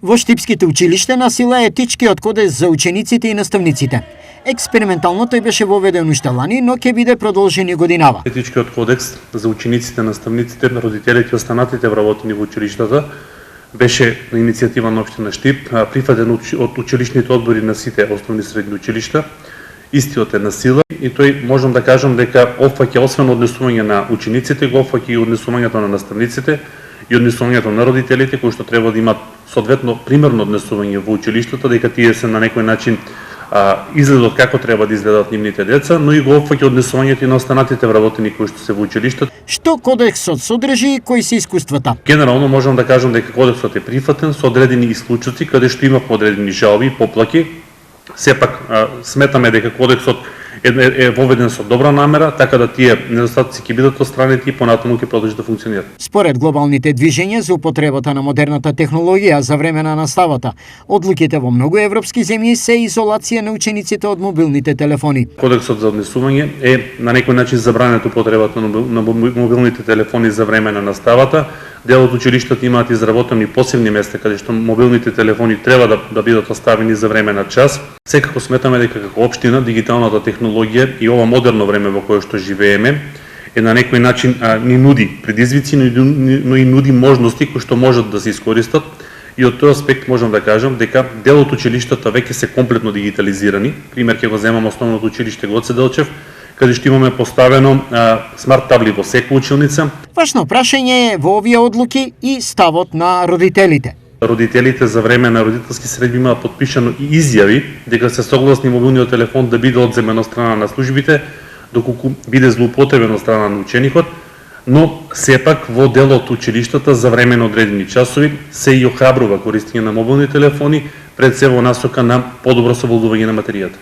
Во Штипските училишта на сила е етичкиот кодекс за учениците и наставниците. Експериментално тој беше воведен уште лани, но ќе биде продолжен и годинава. Етичкиот кодекс за учениците, наставниците, родителите и останатите вработени во училиштата беше на иницијатива на општина Штип, прифатен од училишните одбори на сите основни и средни училишта. Истиот е на сила и тој можам да кажам дека опфаќа освен однесување на учениците, го опфаќа и однесувањето на наставниците и однесувањето на родителите кои што треба да имат соодветно примерно однесување во училиштата, дека тие се на некој начин изгледот како треба да изгледат нивните деца, но и го опфаќа однесувањето и на останатите вработени кои што се во училиштата. Што кодексот содржи и кои се искуствата? Генерално можам да кажам дека кодексот е прифатен со одредени исклучоци каде што имавме одредени жалби и поплаки. Сепак сметаме дека кодексот е воведен со добра намера, така да тие недостатоци ќе бидат отстранети и понатаму ќе продолжи да функционира. Според глобалните движења за употребата на модерната технологија за време на наставата, одлуките во многу европски земји се изолација на учениците од мобилните телефони. Кодексот за однесување е на некој начин забранет употребата на мобилните телефони за време на наставата. Дел од училиштата имаат изработени посебни места каде што мобилните телефони треба да бидат оставени за време на час. Секако сметаме дека како општина дигиталната технологија и ова модерно време во кое што живееме е на некој начин ни нуди предизвици, но и нуди можности кои што можат да се искористат. И од тој аспект можам да кажам дека дел од училиштата веќе се комплетно дигитализирани. Пример ќе го земам основното училиште Гоце Делчев, каде што имаме поставено смарт табли во секоја училница. Важно прашање е во овие одлуки и ставот на родителите. Родителите за време на родителски средби имаат подпишано и изјави дека се согласни мобилниот телефон да биде одземен од страна на службите, доколку биде злоупотребен од страна на ученикот, но сепак во дел од училиштата за време на одредени часови се и охрабрува користење на мобилни телефони, пред се во насока на подобро совладување на материјата.